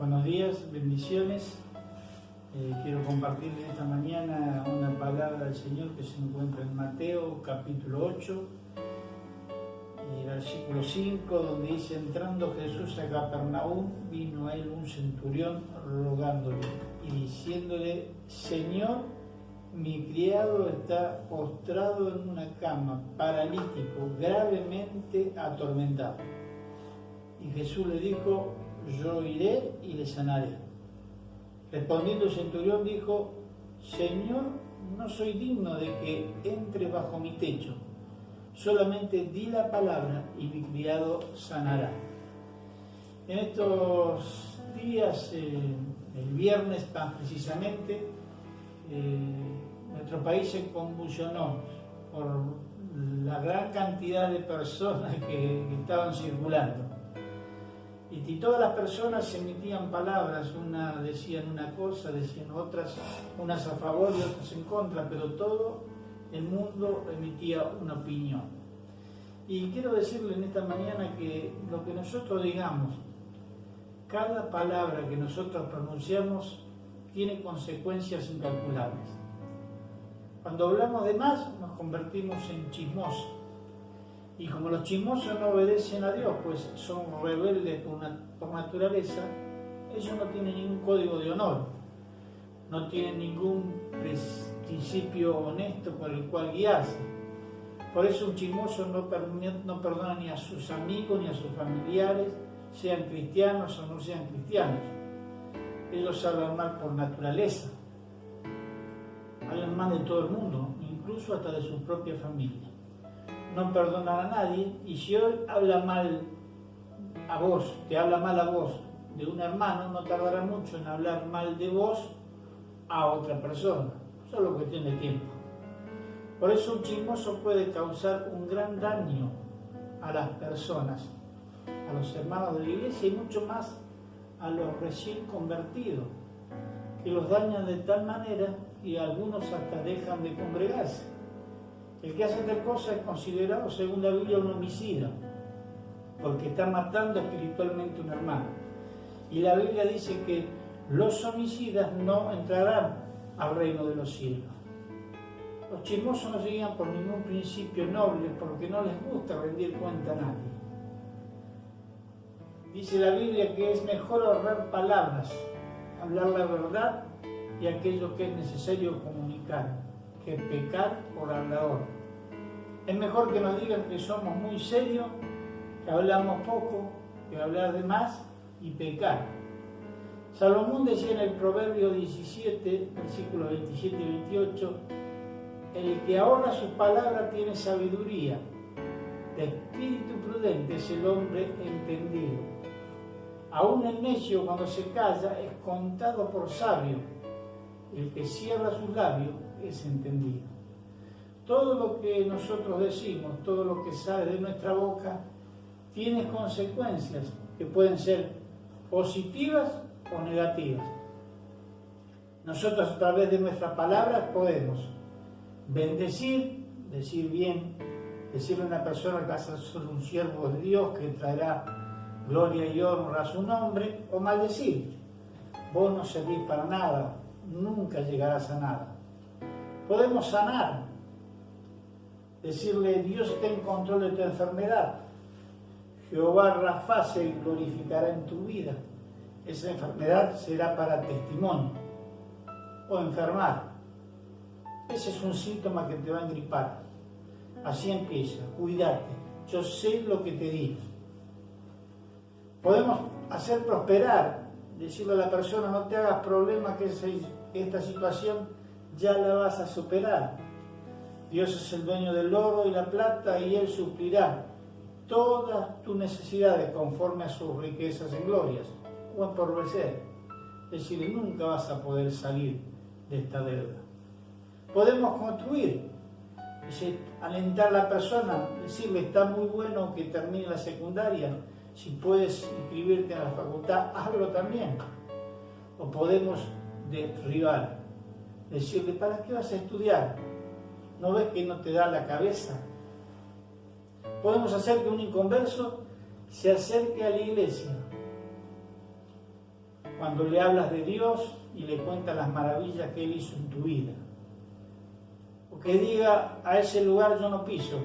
Buenos días, bendiciones. Quiero compartir esta mañana una palabra del Señor que se encuentra en Mateo capítulo 8, versículo 5, donde dice: entrando Jesús a Capernaum, vino a él un centurión rogándole y diciéndole: Señor, mi criado está postrado en una cama, paralítico, gravemente atormentado. Y Jesús le dijo: yo iré y le sanaré. Respondiendo el centurión dijo: Señor, no soy digno de que entre bajo mi techo, solamente di la palabra y mi criado sanará. En estos días, el viernes más precisamente, nuestro país se convulsionó por la gran cantidad de personas que estaban circulando. Y todas las personas emitían palabras, unas decían una cosa, decían otras, unas a favor y otras en contra, pero todo el mundo emitía una opinión. Y quiero decirle en esta mañana que lo que nosotros digamos, cada palabra que nosotros pronunciamos tiene consecuencias incalculables. Cuando hablamos de más, nos convertimos en chismosos. Y como los chismosos no obedecen a Dios, pues son rebeldes por naturaleza, ellos no tienen ningún código de honor, no tienen ningún principio honesto por el cual guiarse. Por eso un chismoso no perdona ni a sus amigos ni a sus familiares, sean cristianos o no sean cristianos. Ellos hablan mal por naturaleza, hablan mal de todo el mundo, incluso hasta de su propia familia. No perdonan a nadie, y si hoy habla mal a vos, te habla mal a vos de un hermano, no tardará mucho en hablar mal de vos a otra persona, solo cuestión de tiempo. Por eso un chismoso puede causar un gran daño a las personas, a los hermanos de la iglesia y mucho más a los recién convertidos, que los dañan de tal manera que algunos hasta dejan de congregarse. El que hace tal cosa es considerado, según la Biblia, un homicida, porque está matando espiritualmente a un hermano. Y la Biblia dice que los homicidas no entrarán al reino de los cielos. Los chismosos no se guían por ningún principio noble, porque no les gusta rendir cuenta a nadie. Dice la Biblia que es mejor ahorrar palabras, hablar la verdad y aquello que es necesario comunicar, que pecar por hablador. Es mejor que nos digan que somos muy serios, que hablamos poco, que hablar de más y pecar. Salomón decía en el Proverbio 17, versículos 27 y 28, el que ahorra sus palabras tiene sabiduría, de espíritu prudente es el hombre entendido. Aún el necio cuando se calla es contado por sabio, el que cierra sus labios es entendido. Todo lo que nosotros decimos, todo lo que sale de nuestra boca, tiene consecuencias que pueden ser positivas o negativas. Nosotros a través de nuestras palabras podemos bendecir, decir bien, decirle a una persona que vas a ser un siervo de Dios que traerá gloria y honra a su nombre, o maldecir. Vos no servís para nada, nunca llegarás a nada. Podemos sanar, decirle: Dios está en control de tu enfermedad, Jehová Rafa se glorificará en tu vida, esa enfermedad será para testimonio. O enfermar, ese es un síntoma que te va a engripar. Así empieza: cuídate, yo sé lo que te digo. Podemos hacer prosperar, decirle a la persona: no te hagas problema, que esta situación ya la vas a superar. Dios es el dueño del oro y la plata y Él suplirá todas tus necesidades conforme a sus riquezas en glorias o en porvenir. Es decir, nunca vas a poder salir de esta deuda. Podemos construir, es decir, alentar a la persona, decirle: está muy bueno que termine la secundaria, si puedes inscribirte en la facultad, hazlo también. O podemos derribar, decirle: ¿para qué vas a estudiar? ¿No ves que no te da la cabeza? Podemos hacer que un inconverso se acerque a la iglesia. cuando le hablas de Dios y le cuentas las maravillas que Él hizo en tu vida. O que diga, a ese lugar yo no piso,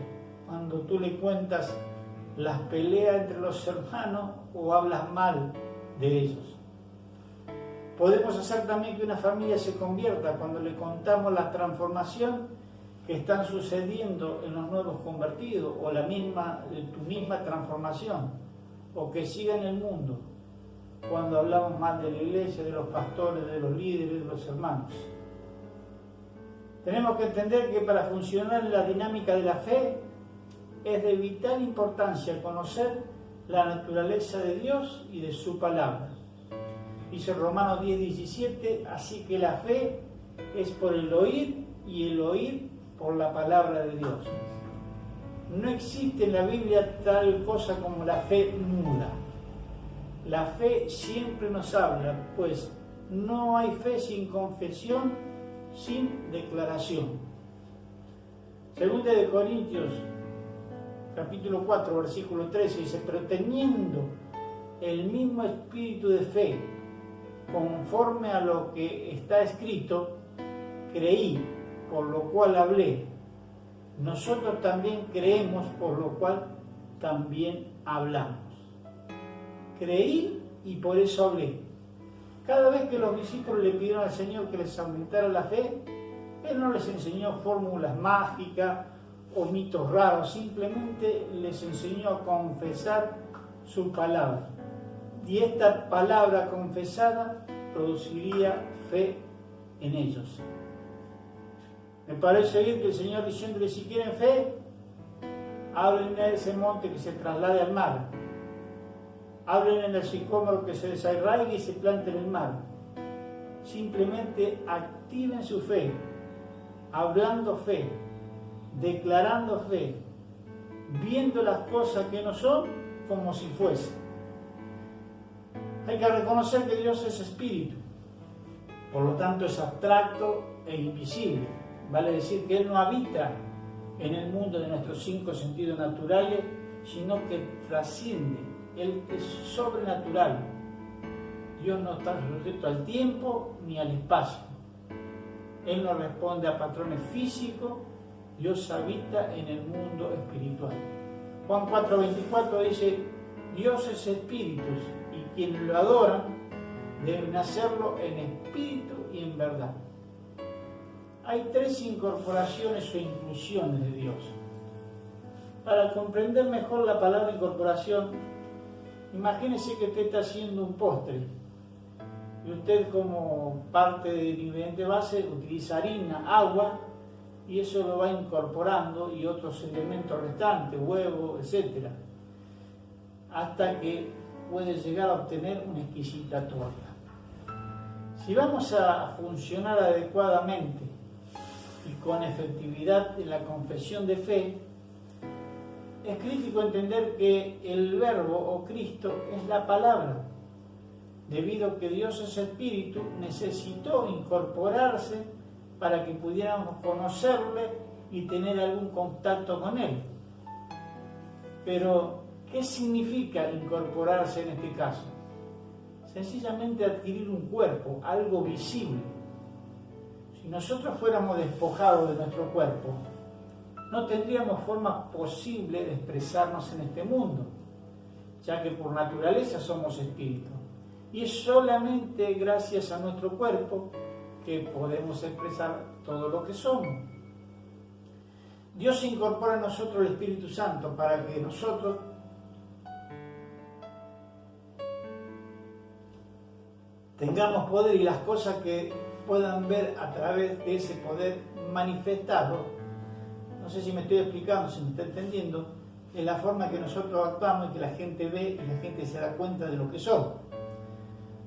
cuando tú le cuentas las peleas entre los hermanos o hablas mal de ellos. Podemos hacer también que una familia se convierta cuando le contamos la transformación que están sucediendo en los nuevos convertidos, o tu misma transformación, o que siga en el mundo, cuando hablamos mal de la iglesia, de los pastores, de los líderes, de los hermanos. Tenemos que entender que para funcionar en la dinámica de la fe es de vital importancia conocer la naturaleza de Dios y de su palabra. Dice Romanos 10:17, así que la fe es por el oír y el oír por la palabra de Dios. No existe en la Biblia tal cosa como la fe muda. La fe siempre nos habla, pues no hay fe sin confesión, sin declaración. Segunda de Corintios, capítulo 4, versículo 13, dice, pero teniendo el mismo espíritu de fe, conforme a lo que está escrito, creí, por lo cual hablé. Nosotros también creemos, por lo cual también hablamos. Creí y por eso hablé. Cada vez que los discípulos le pidieron al Señor que les aumentara la fe, Él no les enseñó fórmulas mágicas o mitos raros, simplemente les enseñó a confesar su palabra. Y esta palabra confesada produciría fe en ellos. Me parece bien que el Señor diciéndole, si quieren fe, hablen de ese monte que se traslade al mar. Hablen en el sicómoro que se desarraigue y se plante en el mar. Simplemente activen su fe, hablando fe, declarando fe, viendo las cosas que no son como si fuesen. Hay que reconocer que Dios es espíritu, por lo tanto es abstracto e invisible. Vale decir que Él no habita en el mundo de nuestros 5 sentidos naturales, sino que trasciende. Él es sobrenatural. Dios no está sujeto al tiempo ni al espacio. Él no responde a patrones físicos. Dios habita en el mundo espiritual. Juan 4:24 dice, Dios es espíritu y quienes lo adoran deben hacerlo en espíritu y en verdad. Hay 3 incorporaciones o inclusiones de Dios. Para comprender mejor la palabra incorporación, imagínese que usted está haciendo un postre y usted como parte del ingrediente base utiliza harina, agua, y eso lo va incorporando y otros elementos restantes, huevo, etc. hasta que puede llegar a obtener una exquisita torta. Si vamos a funcionar adecuadamente y con efectividad en la confesión de fe, es crítico entender que el verbo o Cristo es la palabra. Debido a que Dios es espíritu, necesitó incorporarse para que pudiéramos conocerle y tener algún contacto con Él. Pero, ¿qué significa incorporarse en este caso? Sencillamente adquirir un cuerpo, algo visible. Si nosotros fuéramos despojados de nuestro cuerpo, no tendríamos forma posible de expresarnos en este mundo, ya que por naturaleza somos espíritu. Y es solamente gracias a nuestro cuerpo que podemos expresar todo lo que somos. Dios incorpora a nosotros el Espíritu Santo para que nosotros tengamos poder y las cosas que puedan ver a través de ese poder manifestado. No sé si me estoy explicando, si me está entendiendo, es la forma que nosotros actuamos y que la gente ve y la gente se da cuenta de lo que somos.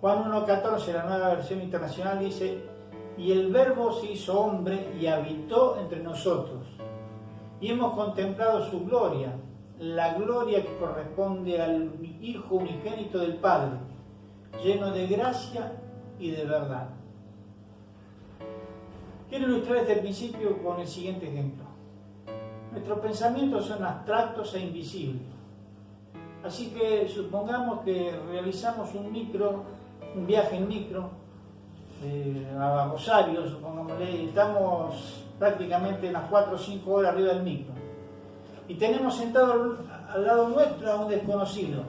Juan 1:14, la Nueva Versión Internacional, dice: y el Verbo se hizo hombre y habitó entre nosotros, y hemos contemplado su gloria, la gloria que corresponde al Hijo unigénito del Padre, lleno de gracia y de verdad. Quiero ilustrar este principio con el siguiente ejemplo. Nuestros pensamientos son abstractos e invisibles. Así que supongamos que realizamos un micro un viaje en micro a Rosario, supongámosle, y estamos prácticamente unas 4 o 5 horas arriba del micro. Y tenemos sentado al lado nuestro a un desconocido.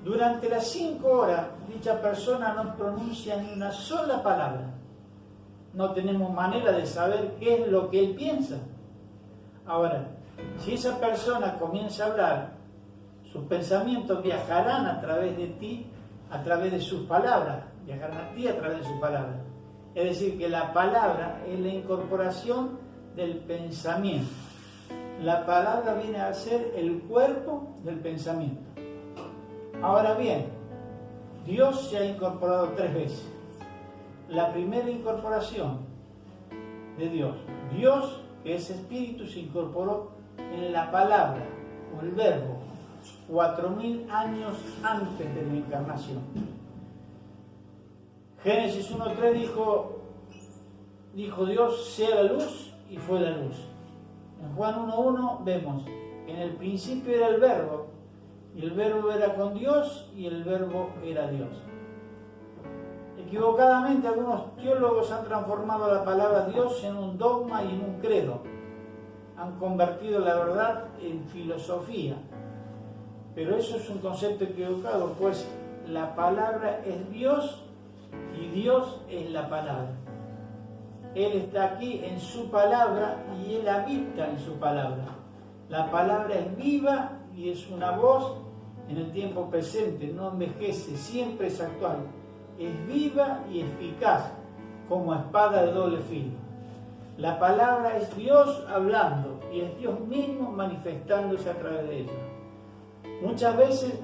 Durante las 5 horas, dicha persona no pronuncia ni una sola palabra. No tenemos manera de saber qué es lo que él piensa. Ahora, si esa persona comienza a hablar, sus pensamientos viajarán a través de ti, a través de sus palabras, viajarán a ti a través de sus palabras. Es decir, que la palabra es la incorporación del pensamiento. La palabra viene a ser el cuerpo del pensamiento. Ahora bien, Dios se ha incorporado 3 veces. La primera incorporación de Dios, Dios que es espíritu, se incorporó en la palabra o el verbo 4000 años antes de la encarnación. Génesis 1:3 dijo Dios, sea la luz, y fue la luz. En Juan 1:1 vemos que en el principio era el verbo, y el verbo era con Dios, y el verbo era Dios. Equivocadamente, algunos teólogos han transformado la palabra Dios en un dogma y en un credo. Han convertido la verdad en filosofía. Pero eso es un concepto equivocado, pues la palabra es Dios y Dios es la palabra. Él está aquí en su palabra y Él habita en su palabra. La palabra es viva y es una voz en el tiempo presente, no envejece, siempre es actual. Es viva y eficaz como espada de doble filo. La palabra es Dios hablando y es Dios mismo manifestándose a través de ella. Muchas veces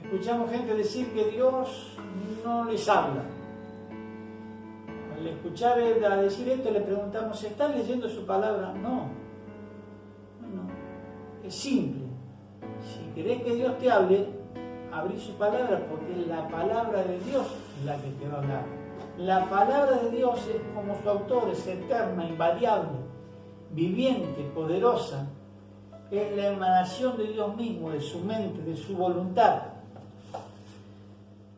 escuchamos gente decir que Dios no les habla. Al escuchar a decir esto le preguntamos, ¿estás leyendo su palabra? No. Es simple. Si querés que Dios te hable, abrí su palabra, porque la palabra de Dios es la que te va a hablar. La palabra de Dios es como su autor, es eterna, invariable, viviente, poderosa. Es la emanación de Dios mismo, de su mente, de su voluntad.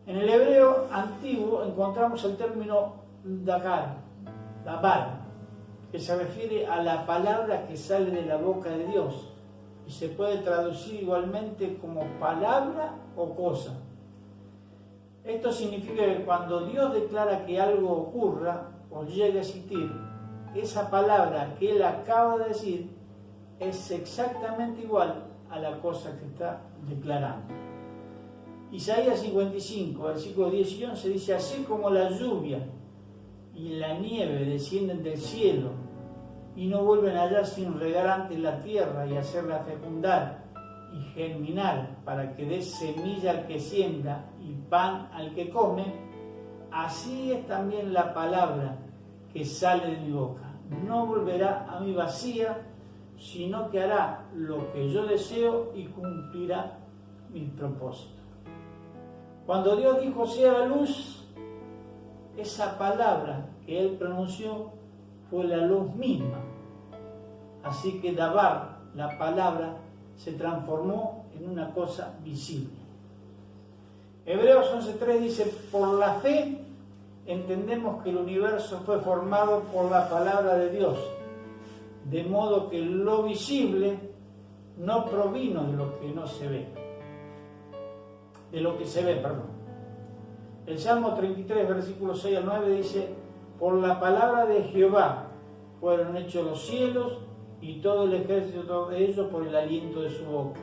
En el hebreo antiguo encontramos el término dabar, que se refiere a la palabra que sale de la boca de Dios. Y se puede traducir igualmente como palabra o cosa. Esto significa que cuando Dios declara que algo ocurra o llegue a existir, esa palabra que Él acaba de decir es exactamente igual a la cosa que está declarando. Isaías 55, versículos 10 y 11 dice, así como la lluvia y la nieve descienden del cielo y no vuelven allá sin regar antes la tierra y hacerla fecundar y germinar para que dé semilla al que siembra y pan al que come, así es también la palabra que sale de mi boca. No volverá a mí vacía, sino que hará lo que yo deseo y cumplirá mis propósitos. Cuando Dios dijo sea la luz, esa palabra que Él pronunció fue la luz misma. Así que dabar, la palabra, se transformó en una cosa visible. Hebreos 11:3 dice, por la fe entendemos que el universo fue formado por la palabra de Dios, de modo que lo visible no provino de lo que no se ve. De lo que se ve, perdón. El Salmo 33, versículos 6 al 9 dice, por la palabra de Jehová fueron hechos los cielos y todo el ejército de ellos por el aliento de su boca.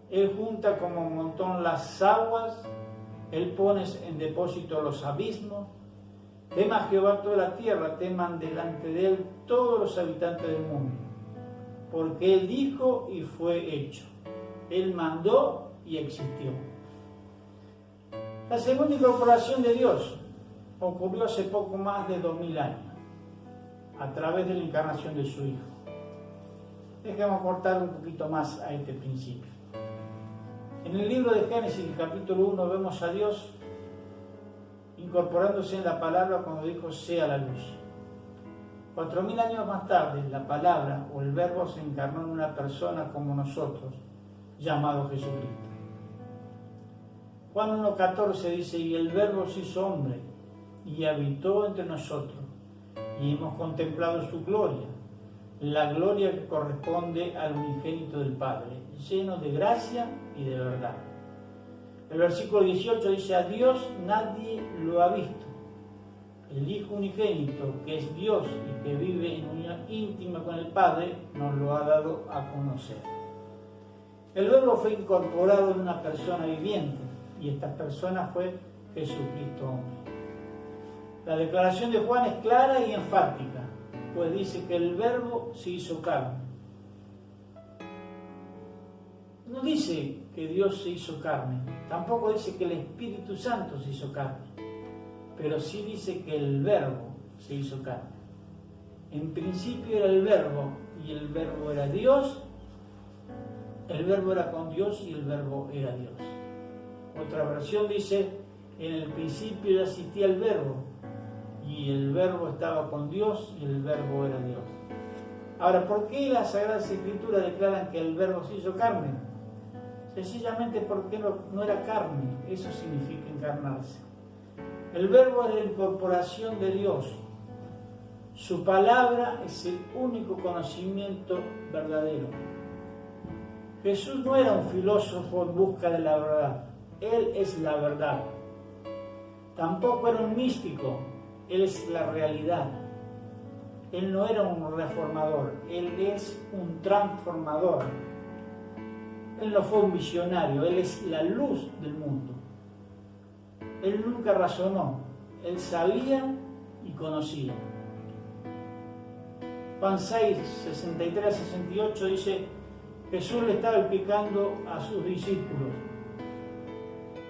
Él junta como un montón las aguas, Él pone en depósito los abismos. Tema Jehová toda la tierra, teman delante de Él todos los habitantes del mundo. Porque Él dijo y fue hecho. Él mandó y existió. La segunda incorporación de Dios ocurrió hace poco más de 2000 años, a través de la encarnación de su Hijo. Dejemos cortar un poquito más a este principio. En el libro de Génesis, capítulo 1, vemos a Dios incorporándose en la palabra cuando dijo sea la luz. 4000 años más tarde, la palabra o el verbo se encarnó en una persona como nosotros, llamado Jesucristo. Juan 1,14 dice, y el Verbo se hizo hombre y habitó entre nosotros, y hemos contemplado su gloria, la gloria que corresponde al unigénito del Padre, lleno de gracia y de verdad. El versículo 18 dice, a Dios nadie lo ha visto. El Hijo unigénito, que es Dios y que vive en unión íntima con el Padre, nos lo ha dado a conocer. El Verbo fue incorporado en una persona viviente, y esta persona fue Jesucristo hombre. La declaración de Juan es clara y enfática, pues dice que el Verbo se hizo carne. No dice que Dios se hizo carne, tampoco dice que el Espíritu Santo se hizo carne, pero sí dice que el Verbo se hizo carne. En principio era el Verbo, y el Verbo era Dios, el Verbo era con Dios y el Verbo era Dios. Otra versión dice, en el principio ya existía el Verbo, y el Verbo estaba con Dios y el Verbo era Dios. Ahora, ¿por qué las Sagradas Escrituras declaran que el Verbo se hizo carne? Sencillamente porque no era carne, eso significa encarnarse. El Verbo es la incorporación de Dios. Su palabra es el único conocimiento verdadero. Jesús no era un filósofo en busca de la verdad, Él es la verdad. Tampoco era un místico, Él es la realidad. Él no era un reformador, Él es un transformador. Él no fue un visionario, Él es la luz del mundo. Él nunca razonó, Él sabía y conocía. Juan 6, 63, 68 dice, Jesús le estaba explicando a sus discípulos,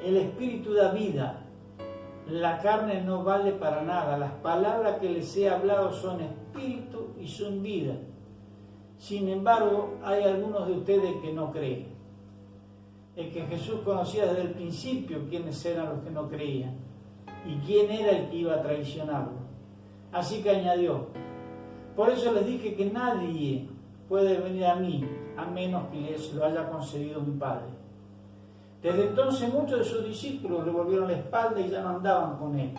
el Espíritu da vida, la carne no vale para nada, las palabras que les he hablado son espíritu y son vida. Sin embargo, hay algunos de ustedes que no creen. Es que Jesús conocía desde el principio quiénes eran los que no creían y quién era el que iba a traicionarlo. Así que añadió, por eso les dije que nadie puede venir a mí a menos que les lo haya concedido mi Padre. Desde entonces muchos de sus discípulos le volvieron la espalda y ya no andaban con él.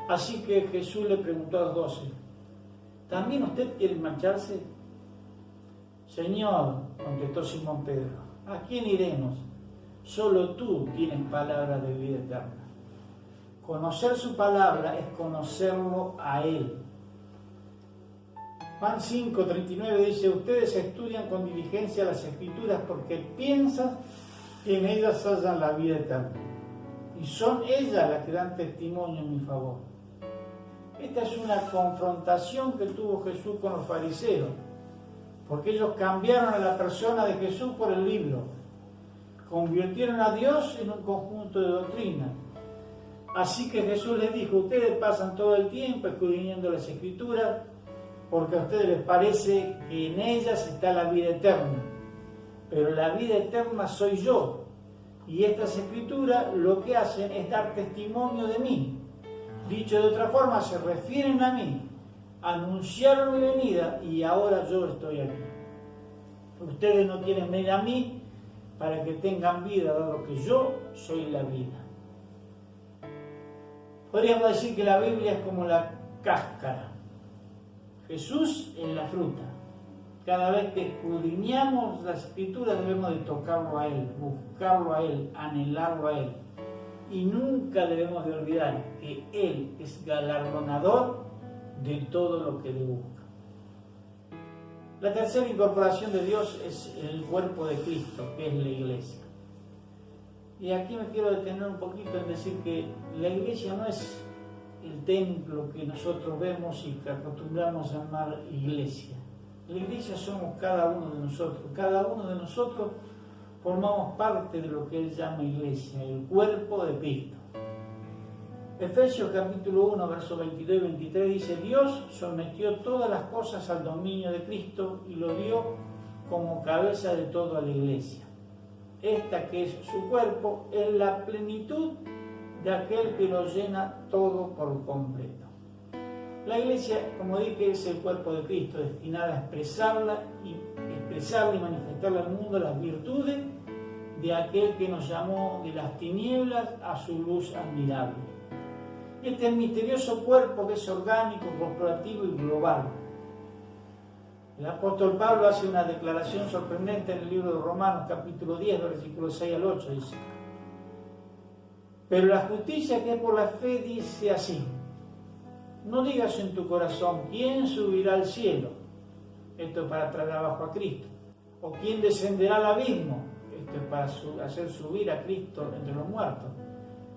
Así que Jesús le preguntó a los 12, ¿también usted quiere marcharse? Señor, contestó Simón Pedro, ¿a quién iremos? Solo tú tienes palabra de vida eterna. Conocer su palabra es conocerlo a Él. Juan 5, 39 dice, ustedes estudian con diligencia las Escrituras porque piensan que en ellas hallan la vida eterna. Y son ellas las que dan testimonio en mi favor. Esta es una confrontación que tuvo Jesús con los fariseos, porque ellos cambiaron a la persona de Jesús por el libro. Convirtieron a Dios en un conjunto de doctrina. Así que Jesús les dijo, ustedes pasan todo el tiempo escudriñando las Escrituras porque a ustedes les parece que en ellas está la vida eterna. Pero la vida eterna soy yo. Y estas Escrituras lo que hacen es dar testimonio de mí. Dicho de otra forma, se refieren a mí. Anunciaron mi venida y ahora yo estoy aquí. Ustedes no quieren venir a mí para que tengan vida, dado que yo soy la vida. Podríamos decir que la Biblia es como la cáscara. Jesús es la fruta. Cada vez que escudriñamos las Escrituras debemos de tocarlo a Él, buscarlo a Él, anhelarlo a Él. Y nunca debemos de olvidar que Él es galardonador de todo lo que le busca. La tercera incorporación de Dios es el cuerpo de Cristo, que es la iglesia. Y aquí me quiero detener un poquito en decir que la iglesia no es el templo que nosotros vemos y que acostumbramos a llamar iglesia. La iglesia somos cada uno de nosotros. Cada uno de nosotros formamos parte de lo que Él llama iglesia, el cuerpo de Cristo. Efesios capítulo 1, versos 22 y 23 dice, Dios sometió todas las cosas al dominio de Cristo y lo dio como cabeza de toda la iglesia. Esta que es su cuerpo es la plenitud de aquel que lo llena todo por completo. La iglesia, como dije, es el cuerpo de Cristo, destinada a expresarla y manifestarle al mundo las virtudes de aquel que nos llamó de las tinieblas a su luz admirable. Este misterioso cuerpo que es orgánico, corporativo y global. El apóstol Pablo hace una declaración sorprendente en el libro de Romanos, capítulo 10, versículos 6 al 8, dice: pero la justicia que es por la fe dice así: no digas en tu corazón, ¿quién subirá al cielo? Esto es para traer abajo a Cristo. ¿O quién descenderá al abismo? Esto es para hacer subir a Cristo entre los muertos.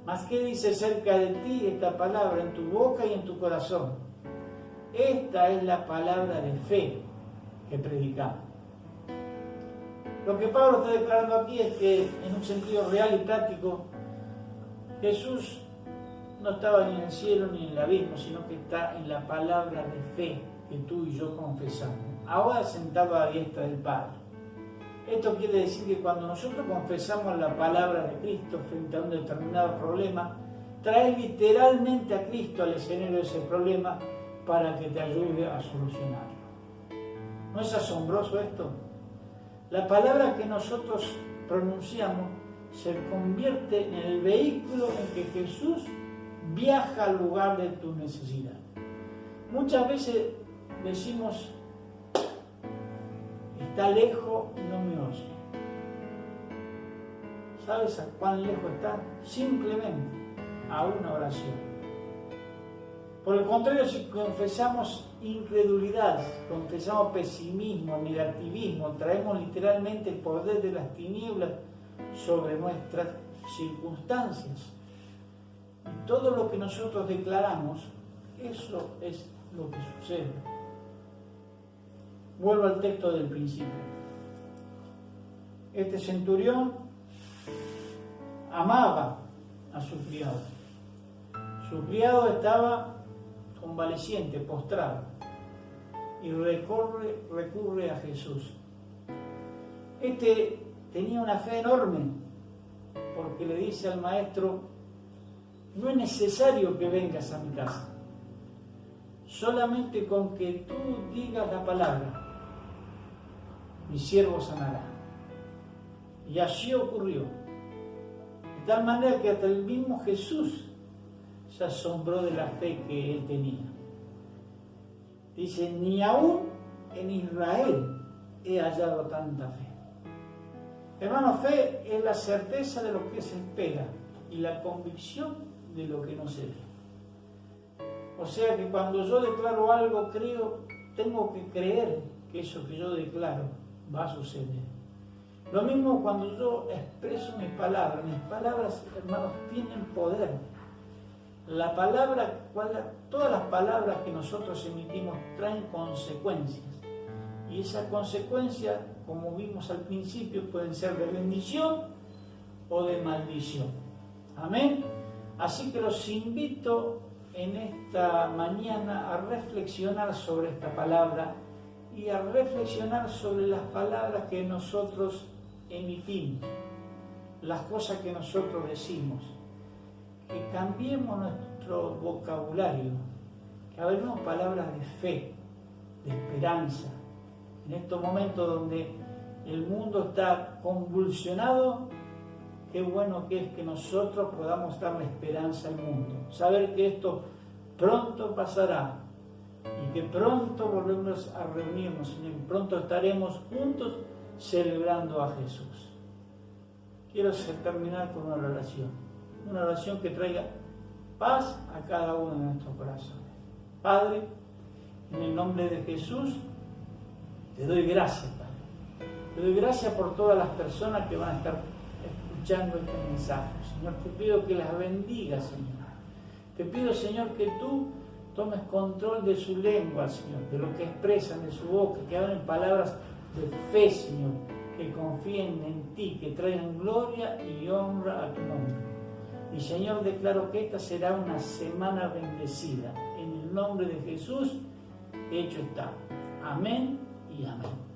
Mas ¿qué dice cerca de ti esta palabra en tu boca y en tu corazón? Esta es la palabra de fe que predicamos. Lo que Pablo está declarando aquí es que, en un sentido real y práctico, Jesús no estaba ni en el cielo ni en el abismo, sino que está en la palabra de fe que tú y yo confesamos, ahora sentado a la diestra del Padre. Esto quiere decir que cuando nosotros confesamos la palabra de Cristo frente a un determinado problema, traes literalmente a Cristo al escenario de ese problema para que te ayude a solucionarlo. ¿No es asombroso esto? La palabra que nosotros pronunciamos se convierte en el vehículo en que Jesús viaja al lugar de tu necesidad. Muchas veces decimos: está lejos y no me oye. ¿Sabes a cuán lejos está? Simplemente a una oración. Por el contrario, si confesamos incredulidad, confesamos pesimismo, negativismo, traemos literalmente el poder de las tinieblas sobre nuestras circunstancias. Y todo lo que nosotros declaramos, eso es lo que sucede. Vuelvo al texto del principio. Este centurión amaba a su criado. Su criado estaba convaleciente, postrado, y recurre a Jesús. Este tenía una fe enorme, porque le dice al maestro: no es necesario que vengas a mi casa, solamente con que tú digas la palabra, mi siervo sanará. Y así ocurrió, de tal manera que hasta el mismo Jesús se asombró de la fe que él tenía. Dice: ni aún en Israel he hallado tanta fe. Hermano, fe es la certeza de lo que se espera y la convicción de lo que no se ve. O sea que cuando yo declaro algo, tengo que creer que eso que yo declaro va a suceder. Lo mismo cuando yo expreso mis palabras, hermanos, tienen poder. La palabra, todas las palabras que nosotros emitimos traen consecuencias. Y esas consecuencias, como vimos al principio, pueden ser de bendición o de maldición. Amén. Así que los invito en esta mañana a reflexionar sobre esta palabra y a reflexionar sobre las palabras que nosotros emitimos, las cosas que nosotros decimos, que cambiemos nuestro vocabulario, que hablemos palabras de fe, de esperanza. En estos momentos donde el mundo está convulsionado, qué bueno que es que nosotros podamos darle esperanza al mundo, saber que esto pronto pasará y que pronto volvemos a reunirnos y pronto estaremos juntos celebrando a Jesús. Quiero terminar con una oración que traiga paz a cada uno de nuestros corazones. Padre, en el nombre de Jesús, te doy gracias, Padre. Te doy gracias por todas las personas que van a estar escuchando este mensaje. Señor, te pido que las bendigas, Señor. Te pido, Señor, que tú tomes control de su lengua, Señor, de lo que expresan de su boca, que hablen palabras de fe, Señor, que confíen en ti, que traigan gloria y honra a tu nombre. Y, Señor, declaro que esta será una semana bendecida. En el nombre de Jesús, hecho está. Amén y amén.